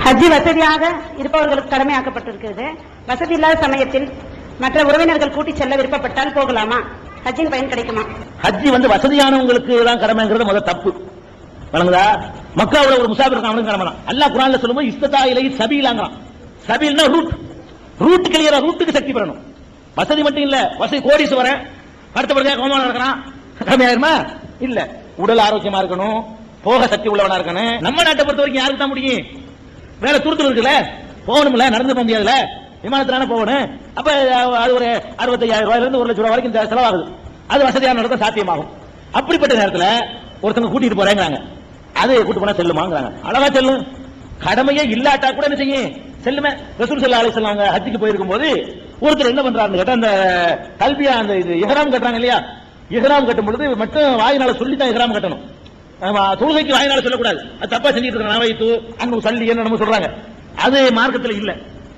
ஹஜ்ஜி வசதியாக இருப்பவர்களுக்கு கடமையாக்கப்பட்டிருக்கிறது. வசதி இல்லாத சமயத்தில் மற்ற உறவினர்கள் கூட்டி செல்ல விருப்பப்பட்டால் போகலாமா? ஹஜ்ஜின் பயன் கிடைக்குமா? ஹஜ்ஜி வசதியானவங்களுக்கு தான் கடமைங்கிறது முதல் தப்பு. வணங்குதா? மக்காவுல ஒரு முசாஃபிர் இருக்கான், அவனுக்கு கடமை தான். அல்லாஹ் குர்ஆன்ல சொல்லும்போது இஸ்ததா இலை சபீலாங்கறான். சபீல்னா ரூட் கிளியரா, ரூட்டுக்கு சக்தி பெறணும். வசதி மட்டும் இல்ல, வசதி கோடீஸ்வரன் அடுத்தபடியா கோமாளா இருக்கிறான், கடமையாயிருமா? இல்ல. உடல் ஆரோக்கியமா இருக்கணும், போக சக்தி உள்ளவனா இருக்கணும். நம்ம நாட்டை பொறுத்த வரைக்கும் யாருக்கு தான் முடியும்? வேற துருத்து இருக்குல்ல, போகணும்ல, நடந்து போக முடியாதுல, விமானத்திலான போகணும். அப்ப அது ஒரு 65,000 ரூபாயில இருந்து 1 லட்சம் ரூபாய் வரைக்கும் செலவாகுது. அது வசதியான நடத்த சாத்தியமாகும். அப்படிப்பட்ட நேரத்தில் ஒருத்தங்க கூட்டிட்டு போறேங்கிறாங்க, அது கூட்டு போனா செல்லுமாங்கிறாங்க. அழகா செல்லும், கடமையே இல்லாட்டா கூட என்ன செய்யும், செல்லுமே. ரசூல் ஸல்லல்லாஹு அலைஹி வஸல்லம் அவங்க ஹஜ்ஜுக்கு போயிருக்கும் போது ஒருத்தர் என்ன பண்றாருன்னு கேட்டா, அந்த கல்வியா அந்த இது இஹ்ராம் கட்டுறாங்க இல்லையா, இஹ்ராம் கட்டும் பொழுது மட்டும் வாயினால சொல்லித்தான் இஹ்ராம் கட்டணும். தொழுகைக்கு வாயினால சொல்லக்கூடாது, அது தப்பா செஞ்சுட்டு இருக்காங்க. நவைத்து அங்க சல்லி என்ன நம்ம சொல்றாங்க, அது மார்க்கத்தில் இல்ல.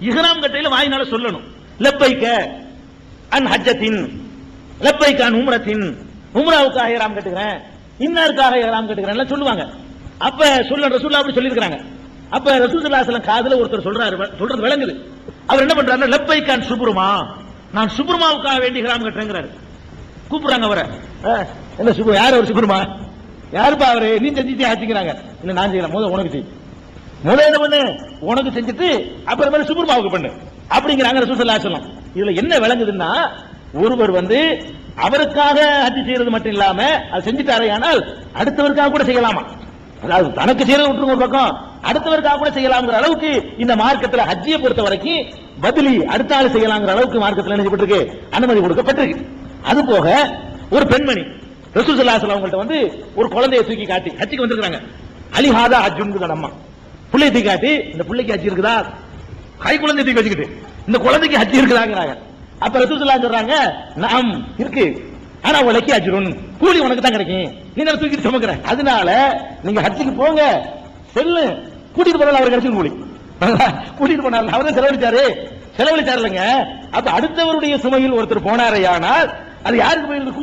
இஹ்ராம் கட்டையில வாயினால சொல்லணும், லப்பைக்க அன் ஹஜ்ஜத்தின், லப்பைக்க அன் உம்ரத்தின், உம்ராவுக்காக இஹ்ராம் கட்டுகிறேன், இன்னாருக்காக இஹ்ராம் கட்டுகிறேன் சொல்லுவாங்க. அப்ப ரசூலுல்லாஹ் அப்படி சொல்லி இருக்காங்க. அப்ப ரசூல் ஸல்லல்லாஹு அலைஹி வஸல்லம் காதுல ஒருத்தர் சொல்றாரு, சொல்றது விளங்குது. அவர் என்ன பண்றாரு, லப்பைக்க அன் சுப்ருமா, நான் சுப்ருமாவுக்காக வேண்டி இஹ்ராம் கட்டுறேங்கிறாரு. கூப்பிடுறாங்க அவரை, என்ன சுப்ரு, யார் அவர் சுப்ருமா, யாருப்பா அவரு, நீ செஞ்சுட்டே ஆச்சுக்கிறாங்க. இல்ல நான் செய்யலாம், முதல்ல உனக்கு செய், முதல்ல என்ன பண்ணு, உனக்கு செஞ்சுட்டு அப்புறமே சுப்ருமாவுக்கு பண்ணு அப்படிங்கிறாங்க ரசூல் ஸல்லல்லாஹு அலைஹி வஸல்லம். இதுல என்ன விளங்குதுன்னா, ஒருவர் அவருக்காக ஹஜ் செய்யறது மட்டும் இல்லாம அது செஞ்சுட்டாரே, ஆனால் அடுத்தவருக்காக கூட செய்யலாமா. அதாவது தனக்கு செய்யறது விட்டுருங்க ஒரு பக்கம், அடுத்தவருக்காக கூட செய்யலாம்ங்கிற அளவுக்கு இந்த மார்க்கத்தில் ஹஜ்ஜியை பொறுத்த வரைக்கும் பதிலி அடுத்த ஆள் செய்யலாங்கிற அளவுக்கு மார்க்கத்தில் நினைக்கப்பட்டிருக்கு, அனுமதி கொடுக்கப்பட்டிருக்கு. அது போக ஒரு பெண்மணி ரசூல் ஸல்லல்லாஹு அலைஹி வஸல்லம் அவங்கள்ட்ட ஒரு குழந்தையை தூக்கி காட்டி ஹஜ்ஜுக்கு வந்திருக்காங்க. அலிஹாதா ஹஜ்ஜுன்னு அம்மா பிள்ளையை தூக்கி காட்டி, இந்த பிள்ளைக்கு ஹஜ் இருக்குதா, கை குழந்தையை தூக்கி வச்சுக்கிட்டு இந்த குழந்தைக்கு ஹஜ் இருக்குதாங்கிறாங்க. அப்ப ரசூல் ஸல்லல்லாஹு சொல்றாங்க, நாம் இருக்கு, ஆனா உலகி அஜ்ருன், கூலி உனக்கு தான் கிடைக்கும், நீ என்ன தூக்கிட்டு சுமக்கிற, அதனால நீங்க ஹஜ்ஜுக்கு போங்க, செல்லு, கூட்டிட்டு போனால அவருக்கு கிடைக்கும் கூலி. கூட்டிட்டு போனார், அவர் தான் செலவழிச்சாரு இல்லைங்க. அப்ப அடுத்தவருடைய சுமையில் ஒருத்தர் போனாரையானால் அது யாருக்கு போயிருக்கு,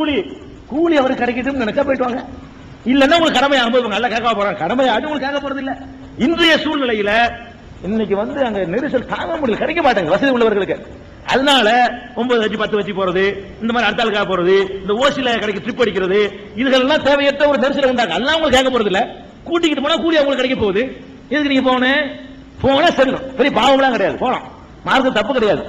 கூலி அவருக்கு கிடைக்கட்டும் நினைச்சா போயிட்டு வாங்க. இல்லன்னா உங்களுக்கு கடமை அனுபவம் நல்லா கேட்க போறாங்க, கடமை அது உங்களுக்கு கேட்க போறது இல்ல. இன்றைய சூழ்நிலையில இன்னைக்கு அங்க நெரிசல் தாங்க முடியல, கிடைக்க மாட்டாங்க வசதி உள்ளவர்களுக்கு. அதனால 9 வச்சு 10 வச்சு போறது, இந்த மாதிரி அடுத்தாளுக்காக போறது, இந்த ஓசில கிடைக்க ட்ரிப் அடிக்கிறது, இதுகளெல்லாம் தேவையற்ற ஒரு நெரிசல் உண்டாங்க. அதெல்லாம் உங்களுக்கு கேட்க போறது இல்ல. கூட்டிக்கிட்டு போனா கூலி அவங்களுக்கு கிடைக்க போகுது. எதுக்கு நீங்க போனா செல்லும், பெரிய பாவம்லாம் கிடையாது, போலாம், மார்க்கம் தப்பு கிடையாது.